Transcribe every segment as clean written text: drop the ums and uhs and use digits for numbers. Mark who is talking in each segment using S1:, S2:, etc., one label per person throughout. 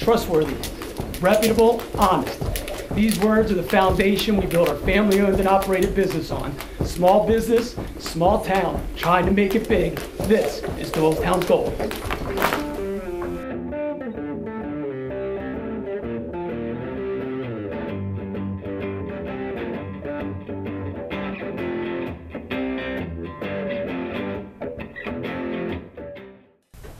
S1: trustworthy, reputable, honest. These words are the foundation we build our family-owned and operated business on. Small business, small town, trying to make it big. This is Doylestown Gold.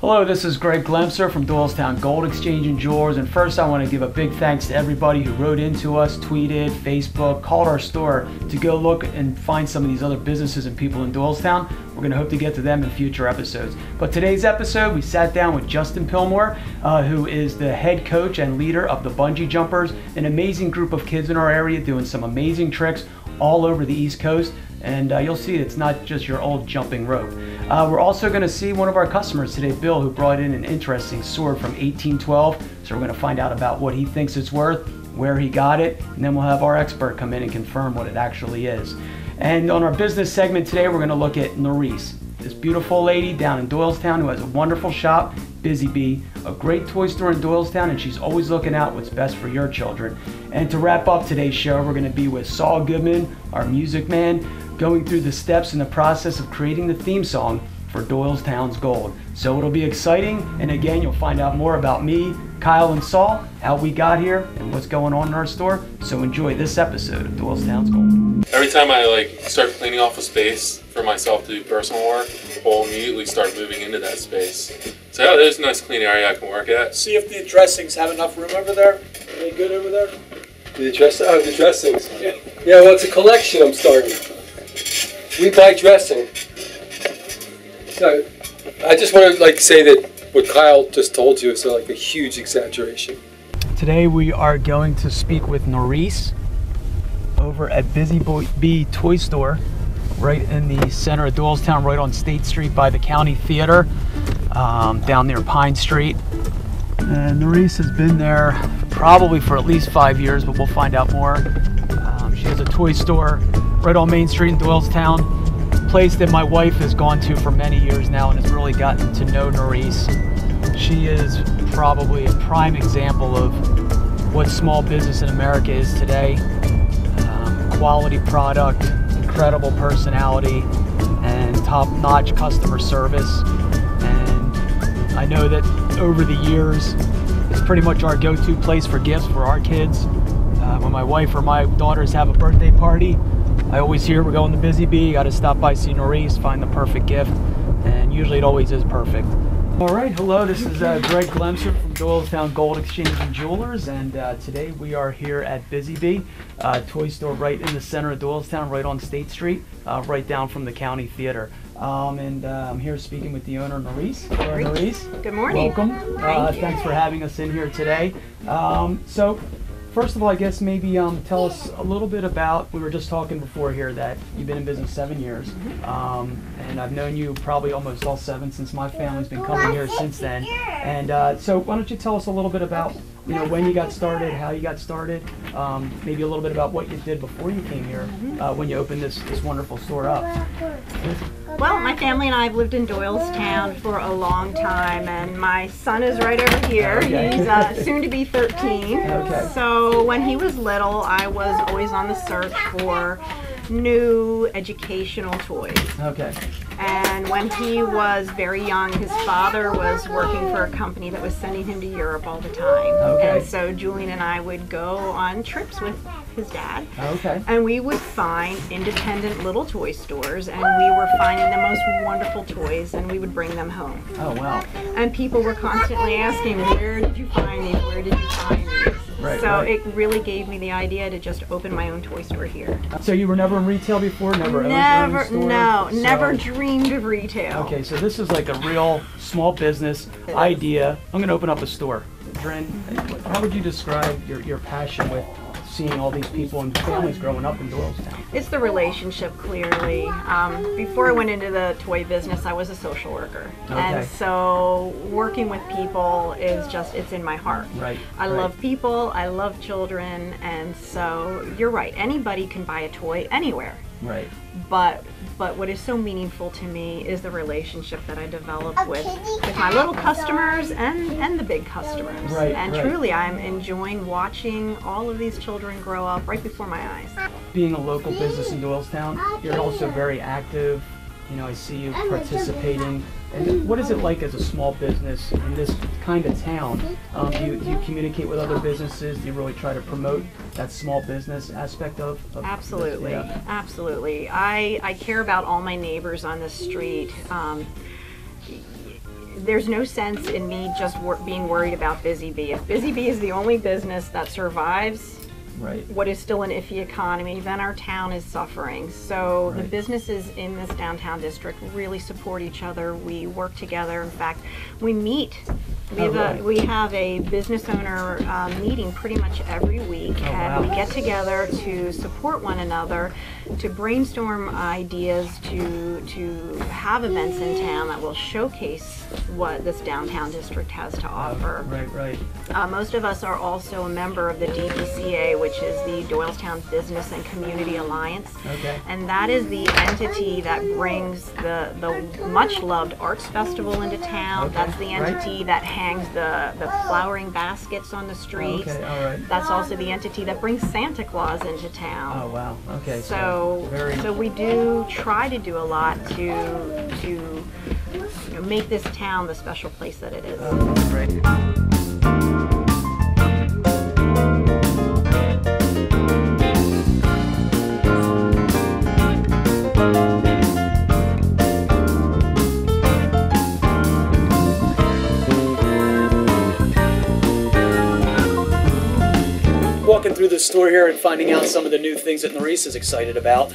S1: Hello, this is Greg Glemser from Doylestown Gold Exchange Jewelers, and first I want to give a big thanks to everybody who wrote into us, tweeted, Facebook, called our store to go look and find some of these other businesses and people in Doylestown. We're going to hope to get to them in future episodes. But today's episode, we sat down with Justin Pillmore, who is the head coach and leader of the Bungee Jumpers, an amazing group of kids in our area doing some amazing tricks all over the East Coast. And you'll see it's not just your old jumping rope. We're also going to see one of our customers today, Bill, who brought in an interesting sword from 1812. So we're going to find out about what he thinks it's worth, where he got it, and then we'll have our expert come in and confirm what it actually is. And on our business segment today, we're going to look at Norris, this beautiful lady down in Doylestown who has a wonderful shop, Busy Bee, a great toy store in Doylestown, and she's always looking out what's best for your children. And to wrap up today's show, we're going to be with Saul Goodman, our music man, going through the steps in the process of creating the theme song for Doylestown's Gold. So it'll be exciting, and again, you'll find out more about me, Kyle, and Saul, how we got here, and what's going on in our store. So enjoy this episode of Doylestown's Gold.
S2: Every time I start cleaning off a space for myself to do personal work, I'll immediately start moving into that space. So yeah, there's a nice clean area I can work at.
S3: See if the dressings have enough room over there. Are they good over there?
S4: The dressings. Yeah, well, it's a collection I'm starting. We buy dressing. No, I just want to say that what Kyle just told you is a huge exaggeration.
S1: Today we are going to speak with Norris over at Busy Bee Toy Store, right in the center of Doylestown, right on State Street by the County Theater, down near Pine Street. And Norris has been there probably for at least 5 years, but we'll find out more. She has a toy store right on Main Street in Doylestown, a place that my wife has gone to for many years now and has really gotten to know Norris. She is probably a prime example of what small business in America is today. Quality product, incredible personality, and top-notch customer service. And I know that over the years, it's pretty much our go-to place for gifts for our kids. When my wife or my daughters have a birthday party, I always hear we're going to Busy Bee, got to stop by, see Norris, find the perfect gift, and usually it always is perfect. All right, hello, this is Greg Glemser from Doylestown Gold Exchange Jewelers, and today we are here at Busy Bee, toy store right in the center of Doylestown, right on State Street, right down from the County Theater. I'm here speaking with the owner, Norris. Hello, Norris.
S5: Good morning.
S1: Welcome. Thanks for having us in here today. So, first of all, I guess maybe tell us a little bit about, we were just talking before here that you've been in business 7 years, and I've known you probably almost all 7 since my family's been coming here since then. And so why don't you tell us a little bit about, when you got started, how you got started, maybe a little bit about what you did before you came here, when you opened this wonderful store up.
S5: Well, my family and I have lived in Doylestown for a long time, and my son is right over here.
S1: Okay.
S5: He's soon to be 13.
S1: Okay.
S5: So when he was little, I was always on the search for new educational toys.
S1: Okay.
S5: And when he was very young, his father was working for a company that was sending him to Europe all the time.
S1: Okay.
S5: And so Julian and I would go on trips with his dad.
S1: Okay.
S5: And we would find independent little toy stores, and we were finding the most wonderful toys, and we would bring them home.
S1: Oh, wow.
S5: And people were constantly asking, where did you find these? Where did you find these?
S1: Right,
S5: so
S1: right.
S5: it really gave me the idea to just open my own toy store here.
S1: So you were never in retail before? Never owned your own store?
S5: No,
S1: So-
S5: never dreamed of retail.
S1: Okay, so this is like a real small business idea. I'm going to open up a store. Dren, how would you describe your passion with seeing all these people and families growing up in Doylestown?
S5: It's the relationship, clearly. Before I went into the toy business, I was a social worker.
S1: Okay.
S5: And so working with people is just, it's in my heart.
S1: Right.
S5: I love people, I love children, and so you're right, anybody can buy a toy anywhere.
S1: Right.
S5: But what is so meaningful to me is the relationship that I develop with my little customers and the big customers.
S1: Right,
S5: and
S1: right.
S5: truly, I'm enjoying watching all of these children grow up right before my eyes.
S1: Being a local business in Doylestown, you're also very active. You know, I see you participating. And what is it like as a small business in this kind of town? Do you communicate with other businesses? Do you really try to promote that small business aspect of
S5: Absolutely,
S1: this? Yeah.
S5: absolutely. I care about all my neighbors on the street. There's no sense in me just being worried about Busy Bee. If Busy Bee is the only business that survives
S1: Right.
S5: what is still an iffy economy, then our town is suffering. So the
S1: Right.
S5: businesses in this downtown district really support each other. We work together. In fact, we meet. We have a business owner meeting pretty much every week, and we get together to support one another, to brainstorm ideas, to have events in town that will showcase what this downtown district has to offer.
S1: Right.
S5: Most of us are also a member of the DBCA, which is the Doylestown Business and Community Alliance.
S1: Okay.
S5: And that is the entity that brings the much-loved Arts Festival into town.
S1: Okay.
S5: That's the entity that hangs the flowering baskets on the streets.
S1: Okay, all right.
S5: That's also the entity that brings Santa Claus into town.
S1: Oh, wow. Okay.
S5: So we do try to do a lot to make this town the special place that it is.
S1: Great.
S6: Walking through the store here and finding out some of the new things that Norris is excited about.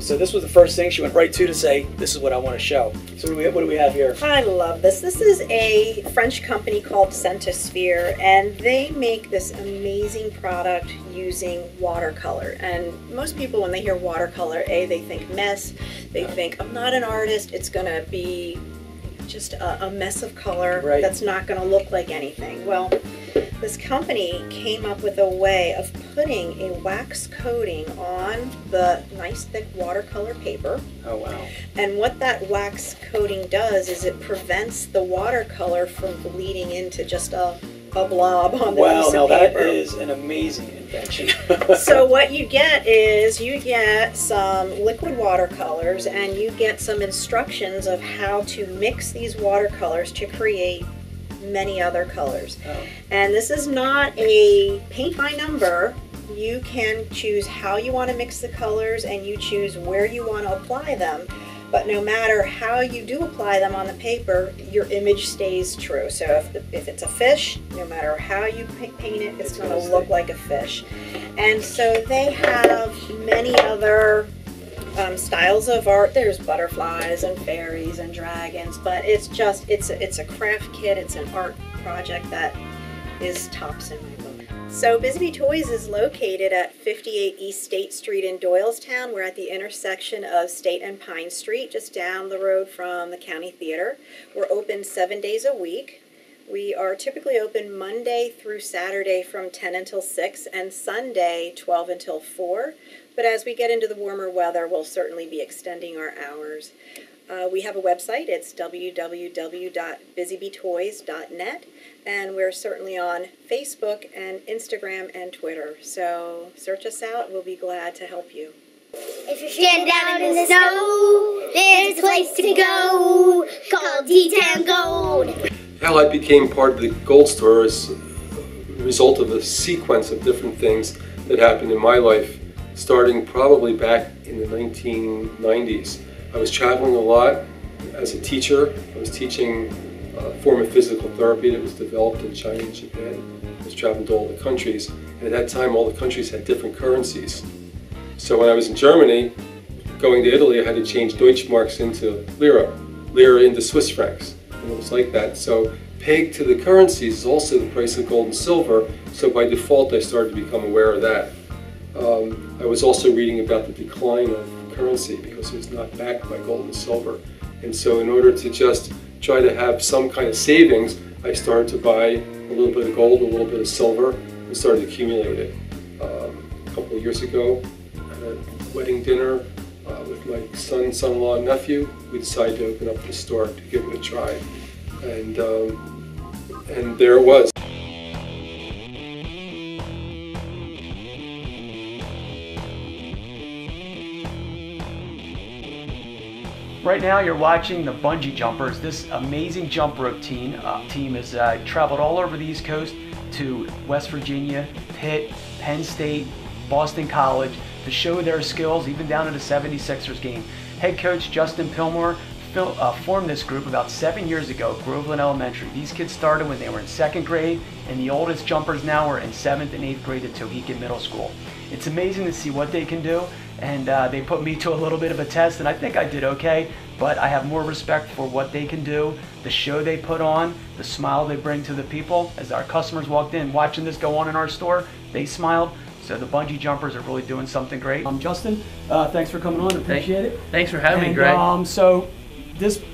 S6: So this was the first thing she went right to say, this is what I want to show. So what do we have here?
S5: I love this. This is a French company called Centisphere, and they make this amazing product using watercolor. And most people, when they hear watercolor, they think mess. They think, I'm not an artist, it's going to be just a mess of color that's not going to look like anything. Well, this company came up with a way of putting a wax coating on the nice thick watercolor paper.
S6: Oh, wow.
S5: And what that wax coating does is it prevents the watercolor from bleeding into just a blob on the piece of paper.
S6: Wow, now that is an amazing invention.
S5: So what you get is you get some liquid watercolors, and you get some instructions of how to mix these watercolors to create many other colors. And this is not a paint by number. You can choose how you want to mix the colors, and you choose where you want to apply them. But no matter how you do apply them on the paper, your image stays true. So if it's a fish, no matter how you paint it, it's going to look like a fish. And so they have many other styles of art. There's butterflies and fairies and dragons, but it's a craft kit. It's an art project that is tops in my book. So Busy Bee Toys is located at 58 East State Street in Doylestown. We're at the intersection of State and Pine Street, just down the road from the County Theater. We're open 7 days a week. We are typically open Monday through Saturday from 10 until 6 and Sunday 12 until 4. But as we get into the warmer weather, we'll certainly be extending our hours. We have a website. It's www.busybeetoys.net, and we're certainly on Facebook and Instagram and Twitter. So search us out. We'll be glad to help you.
S7: If you're standing down in the snow, there's a place to go called Doylestown Gold.
S4: How I became part of the Gold Store is a result of a sequence of different things that happened in my life, starting probably back in the 1990s. I was traveling a lot as a teacher. I was teaching a form of physical therapy that was developed in China and Japan. I was traveling to all the countries, and at that time all the countries had different currencies. So when I was in Germany, going to Italy, I had to change Deutschmarks into lira into Swiss francs, and it was like that. So pegged to the currencies is also the price of gold and silver, so by default I started to become aware of that. I was also reading about the decline of currency because it was not backed by gold and silver. And so in order to just try to have some kind of savings, I started to buy a little bit of gold, a little bit of silver, and started to accumulate it. A couple of years ago, at a wedding dinner with my son-in-law, and nephew, we decided to open up the store to give it a try. And there it was.
S1: Right now you're watching the Bungee Jumpers. This amazing jump rope team has traveled all over the East Coast to West Virginia, Pitt, Penn State, Boston College to show their skills, even down to the 76ers game. Head coach Justin Pillmore formed this group about 7 years ago at Groveland Elementary. These kids started when they were in 2nd grade, and the oldest jumpers now are in 7th and 8th grade at Tohickon Middle School. It's amazing to see what they can do, and they put me to a little bit of a test, and I think I did okay, but I have more respect for what they can do, the show they put on, the smile they bring to the people. As our customers walked in watching this go on in our store, they smiled. So the Bungee Jumpers are really doing something great. Justin, thanks for coming on, appreciate it.
S8: Thanks for having me, Greg.
S1: So this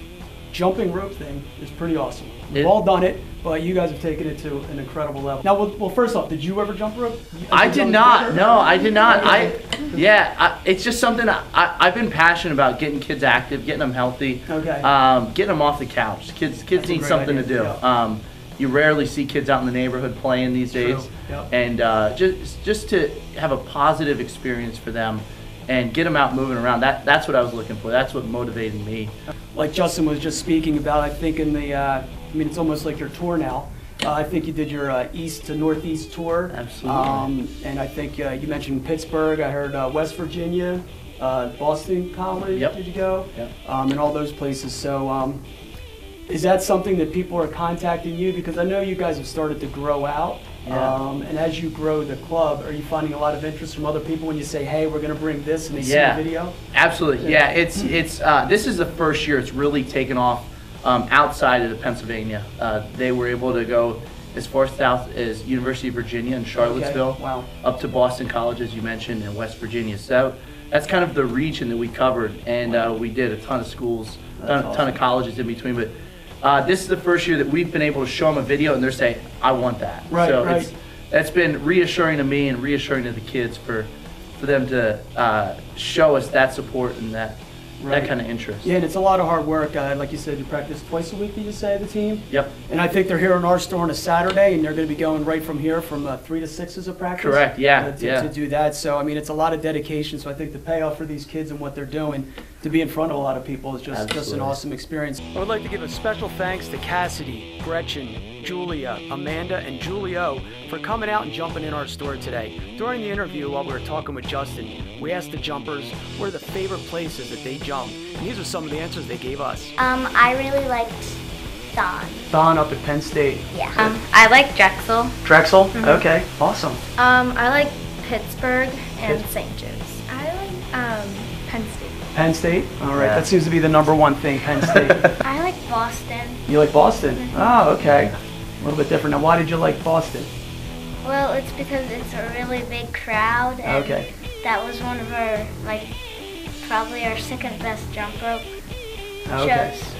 S1: jumping rope thing is pretty awesome. We've all done it, but you guys have taken it to an incredible level. Now, well, first off, did you ever jump rope?
S8: I did not. No, I did not. It's just something I've been passionate about, getting kids active, getting them healthy, getting them off the couch. Kids need something to do. Yeah. You rarely see kids out in the neighborhood playing these days, and just to have a positive experience for them and get them out moving around. That's what I was looking for. That's what motivated me.
S1: Like Justin was just speaking about, I think in the, I mean, it's almost like your tour now. I think you did your east to northeast tour.
S8: Absolutely.
S1: And I think you mentioned Pittsburgh. I heard West Virginia, Boston College.
S8: Yep.
S1: Did you go?
S8: Yep.
S1: And all those places. So is that something that people are contacting you? Because I know you guys have started to grow out.
S8: Yeah.
S1: And as you grow the club, are you finding a lot of interest from other people when you say, hey, we're going to bring this, and they see the video?
S8: Absolutely. Yeah, it's this is the first year it's really taken off outside of Pennsylvania. They were able to go as far south as University of Virginia in Charlottesville, up to Boston College, as you mentioned, in West Virginia. So that's kind of the region that we covered, and we did a ton of schools, a ton of colleges in between. But this is the first year that we've been able to show them a video, and they're saying, I want that. So that's been reassuring to me and reassuring to the kids for them to show us that support and that kind of interest.
S1: Yeah, and it's a lot of hard work. Like you said, you practice twice a week, did you say, the team?
S8: Yep.
S1: And I think they're here in our store on a Saturday, and they're going to be going right from here from 3 to 6 as a practice.
S8: Correct, yeah.
S1: To do that. So, I mean, it's a lot of dedication. So I think the payoff for these kids and what they're doing to be in front of a lot of people is just an awesome experience. I would like to give a special thanks to Cassidy, Gretchen, Julia, Amanda, and Julio for coming out and jumping in our store today. During the interview, while we were talking with Justin, we asked the jumpers where the favorite places that they jump. And these are some of the answers they gave us.
S7: I really liked Don.
S1: Don up at Penn State.
S7: Yeah. I like Drexel.
S1: Drexel? Mm-hmm. Okay, awesome.
S9: I like Pittsburgh and St. Joe's. I like Penn State.
S1: Penn State? All right, that seems to be the #1 thing, Penn State.
S9: I like Boston.
S1: You like Boston? Mm-hmm. Oh, okay. A little bit different. Now, why did you like Boston?
S9: Well, it's because it's a really big crowd, and that was one of our, probably our second best jump rope shows.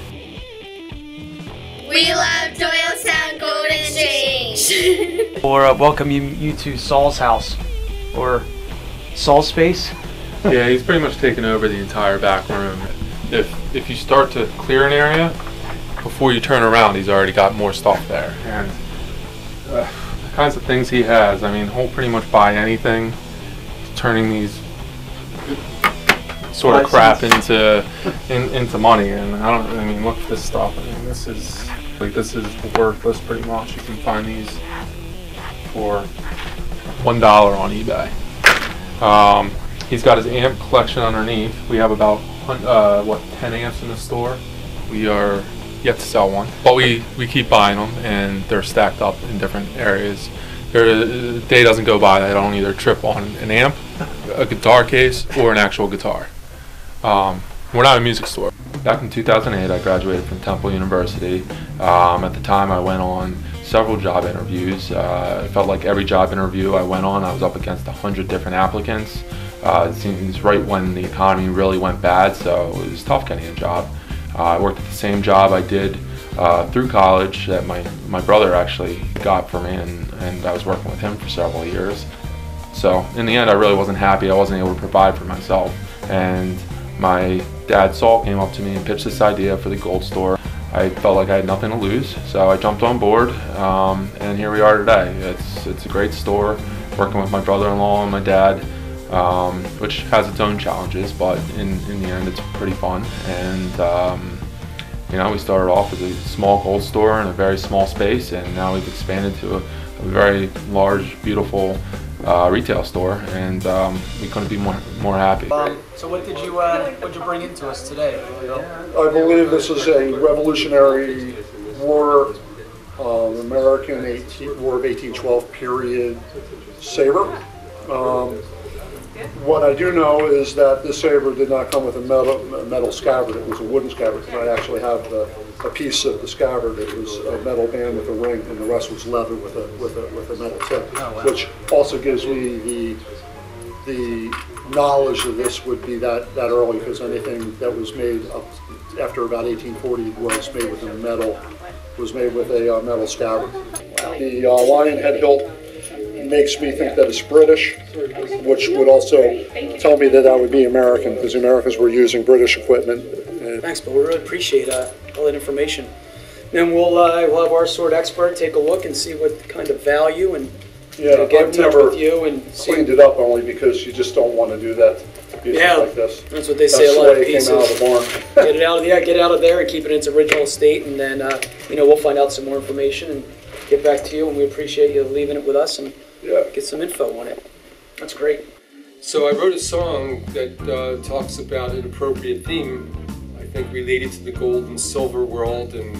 S7: We love Doylestown Gold Exchange.
S1: Or welcome you to Saul's house, or Saul's space.
S2: Yeah, he's pretty much taken over the entire back room. If you start to clear an area, before you turn around, he's already got more stuff there. And the kinds of things he has, I mean, he'll pretty much buy anything, turning these sort of crap into money. And I mean, look at this stuff. I mean, this is worthless pretty much. You can find these for $1 on eBay. He's got his amp collection underneath. We have about 10 amps in the store. We are yet to sell one, but we keep buying them, and they're stacked up in different areas. A day doesn't go by that I don't either trip on an amp, a guitar case, or an actual guitar. We're not a music store. Back in 2008, I graduated from Temple University. At the time, I went on several job interviews. It felt like every job interview I went on, I was up against 100 different applicants. It seems right when the economy really went bad, so it was tough getting a job. I worked at the same job I did through college that my brother actually got for me, and I was working with him for several years. So in the end, I really wasn't happy. I wasn't able to provide for myself. And my dad, Saul, came up to me and pitched this idea for the gold store. I felt like I had nothing to lose, so I jumped on board, and here we are today. It's a great store, working with my brother-in-law and my dad, which has its own challenges, but in the end, it's pretty fun. And you know, we started off as a small gold store in a very small space, and now we've expanded to a very large, beautiful retail store, and we couldn't be more happy.
S6: So what did you bring into us today?
S10: I believe this is a Revolutionary War, American War of 1812 period saber. What I do know is that this saber did not come with a metal scabbard. It was a wooden scabbard. I actually have a piece of the scabbard. It was a metal band with a ring, and the rest was leather with a metal tip, which also gives me the knowledge that this would be that early, because anything that was made up after about 1840 was made with a metal scabbard. The lion head hilt makes me think that it's British, which would also tell me that would be American, because the Americans were using British equipment.
S6: Thanks, but we really appreciate all that information. Then we'll have our sword expert take a look and see what kind of value, and get in touch with you and
S10: cleaned it up, only because you just don't want to do that.
S6: Yeah,
S10: like this.
S6: That's what they say. A lot of pieces.
S10: Came out of the barn.
S6: Get out of there and keep it in its original state, and then we'll find out some more information and get back to you. And we appreciate you leaving it with us and get some info on it. That's great.
S4: So I wrote a song that talks about an appropriate theme, I think related to the gold and silver world, and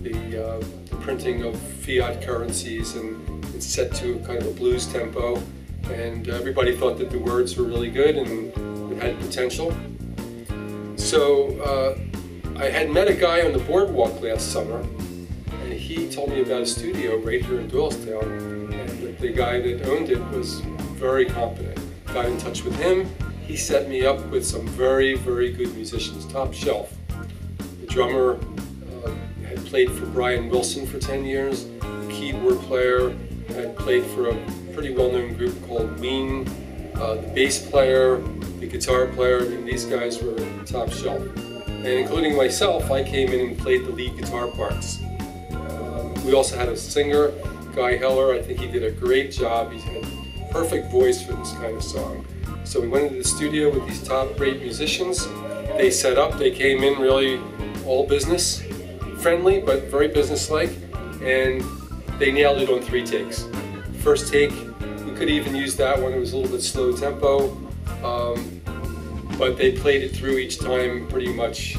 S4: the printing of fiat currencies, and it's set to kind of a blues tempo. And everybody thought that the words were really good and it had potential. So I had met a guy on the boardwalk last summer, and he told me about a studio right here in Doylestown, and the guy that owned it was very competent. Got in touch with him. He set me up with some very, very good musicians, top shelf. The drummer had played for Brian Wilson for 10 years. The keyboard player had played for a pretty well-known group called Ween. The bass player, the guitar player, and these guys were top shelf. And including myself, I came in and played the lead guitar parts. We also had a singer, Guy Heller. I think he did a great job. He had a perfect voice for this kind of song. So we went into the studio with these top-rate musicians. They set up, they came in really all business, friendly, but very business-like, and they nailed it on 3 takes. First take, we could even use that one. It was a little bit slow tempo, but they played it through each time pretty much,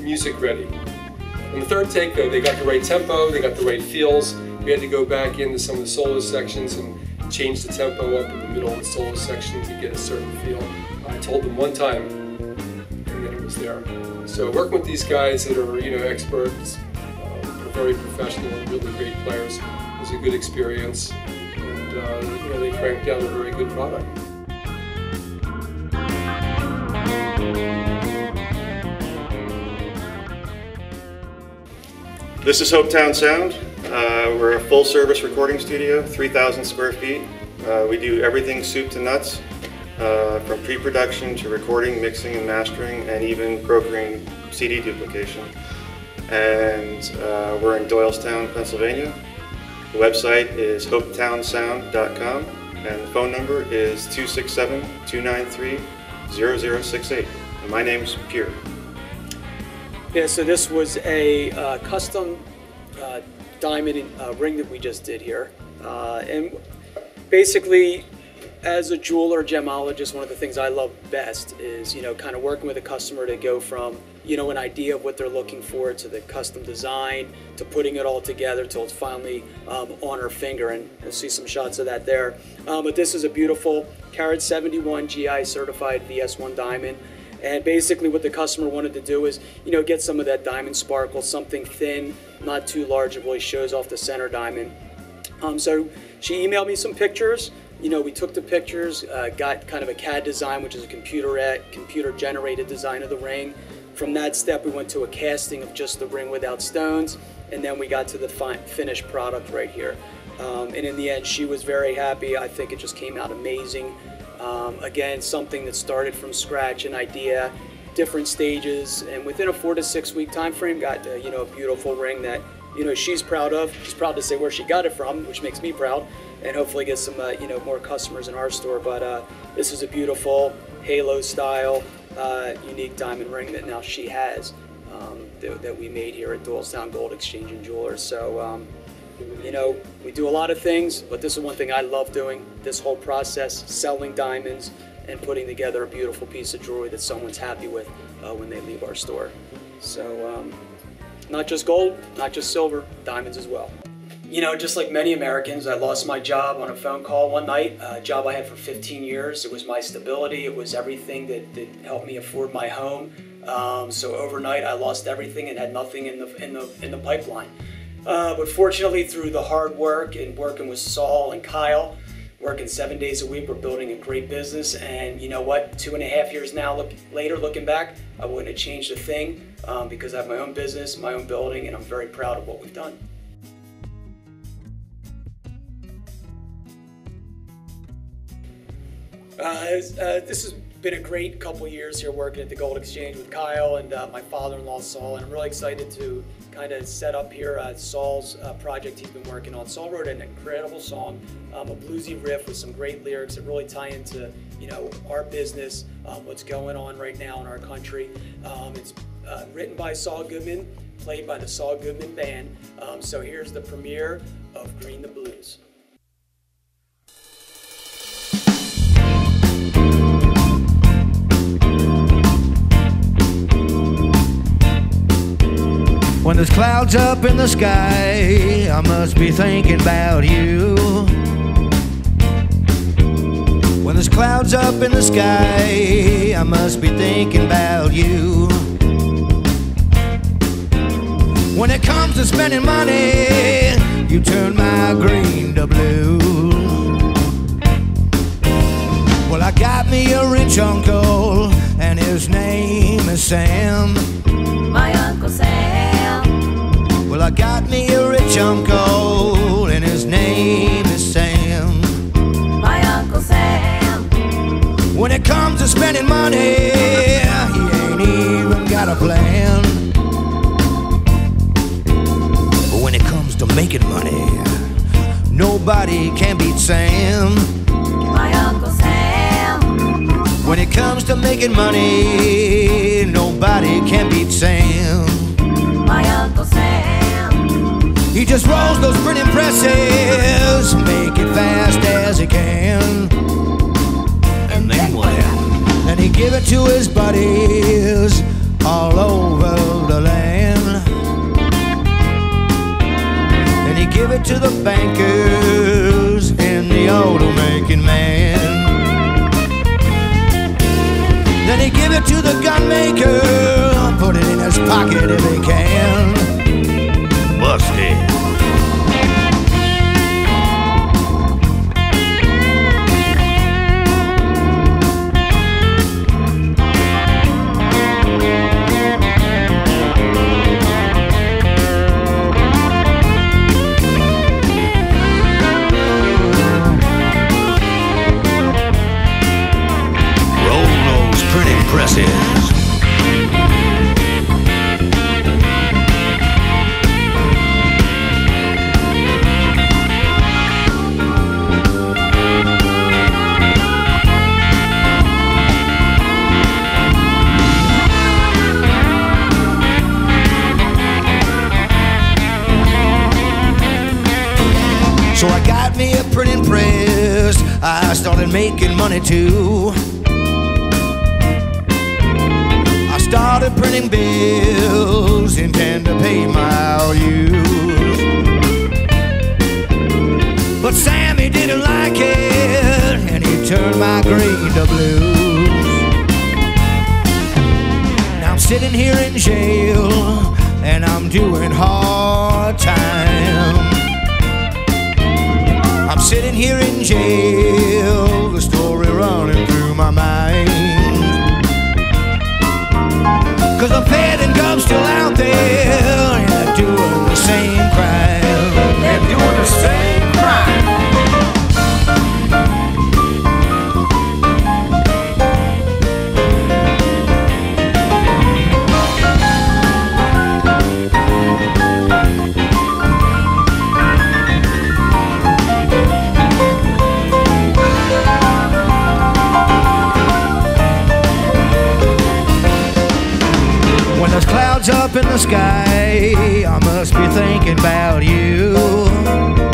S4: music ready. On the third take, though, they got the right tempo, they got the right feels. We had to go back into some of the solo sections and change the tempo up in the middle of the solo section to get a certain feel. I told them one time, and then it was there. So working with these guys that are, experts, very professional, really great players, it was a good experience, and they cranked out a very good product.
S11: This is Hopetown Sound. We're a full-service recording studio, 3,000 square feet. We do everything soup to nuts, from pre-production to recording, mixing and mastering, and even brokering CD duplication. And we're in Doylestown, Pennsylvania. The website is hopetownsound.com, and the phone number is 267-293-0068. And my name's Pierre.
S6: Yeah, so this was a custom diamond ring that we just did here. And basically, as a jeweler, gemologist, one of the things I love best is, kind of working with a customer to go from, an idea of what they're looking for to the custom design, to putting it all together till it's finally on her finger, and you'll see some shots of that there. But this is a beautiful carat 71 GI certified VS1 diamond. And basically what the customer wanted to do is, you know, get some of that diamond sparkle, something thin, not too large, it really shows off the center diamond. So she emailed me some pictures. You know, we took the pictures, got kind of a CAD design, which is a computer-generated design of the ring. From that step, we went to a casting of just the ring without stones, and then we got to the finished product right here. And in the end, she was very happy. I think it just came out amazing. Again, something that started from scratch, an idea, different stages, and within a 4 to 6 week time frame, got you know, a beautiful ring that, you know, she's proud of. She's proud to say where she got it from, which makes me proud, and hopefully get some you know, more customers in our store. But this is a beautiful halo style, unique diamond ring that now she has, that we made here at Doylestown Gold Exchange Jewelers. So you know, we do a lot of things, but this is one thing I love doing, this whole process, selling diamonds and putting together a beautiful piece of jewelry that someone's happy with when they leave our store. So not just gold, not just silver, diamonds as well. You know, just like many Americans, I lost my job on a phone call one night, a job I had for 15 years. It was my stability, it was everything that helped me afford my home. So overnight I lost everything and had nothing in the pipeline. But fortunately, through the hard work and working with Saul and Kyle, working 7 days a week, we're building a great business. And you know what? 2.5 years now later, looking back, I wouldn't have changed a thing because I have my own business, my own building, and I'm very proud of what we've done. This has been a great couple years here working at the Gold Exchange with Kyle and my father-in-law Saul, and I'm really excited to kind of set up here Saul's project he's been working on. Saul wrote an incredible song, a bluesy riff with some great lyrics that really tie into, you know, our business, what's going on right now in our country. It's written by Saul Goodman, played by the Saul Goodman Band. So here's the premiere of Green the Blues.
S12: When there's clouds up in the sky, I must be thinking about you. When there's clouds up in the sky, I must be thinking about you. When it comes to spending money, you turn my green to blue. Well, I got me a rich uncle, and his name is Sam.
S13: My Uncle Sam.
S12: Well, I got me a rich uncle, and his name is Sam.
S13: My Uncle Sam.
S12: When it comes to spending money, he ain't even got a plan. But when it comes to making money, nobody can beat Sam.
S13: My Uncle Sam.
S12: When it comes to making money, nobody can beat Sam.
S13: My Uncle Sam.
S12: He just rolls those printing presses, make it fast as he can. And then what happened? Then he give it to his buddies all over the land. Then he give it to the bankers and the auto-making man. Then he give it to the gun maker, put it in his pocket if he can. Busted. Roll those printing presses. So I got me a printing press, I started making money too. I started printing bills, intend to pay my IOUs. But Sammy didn't like it, and he turned my green to blues. sitting here in jail, and I'm doing hard time. I'm sitting here in jail, the story running through my mind. 'Cause the Fed and Gov's still out there, and they're doing the same crime. They're doing the same crime. When there's clouds up in the sky, I must be thinking about you,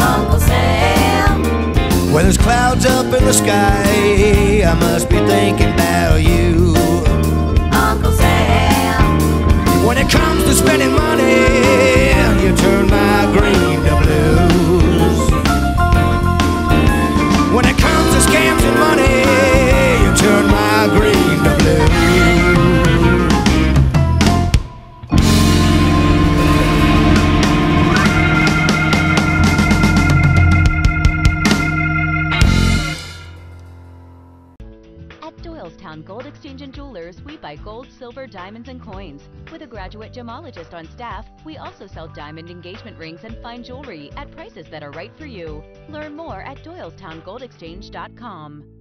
S13: Uncle Sam.
S12: when there's clouds up in the sky, I must be thinking about you,
S13: Uncle Sam.
S12: when it comes to spending money, you turn my green to blues. When it comes to scams and money, you turn my green to blues.
S14: At Doylestown Gold Exchange Jewelers, we buy gold, silver, diamonds, and coins. With a graduate gemologist on staff, we also sell diamond engagement rings and fine jewelry at prices that are right for you. Learn more at doylestowngoldexchange.com.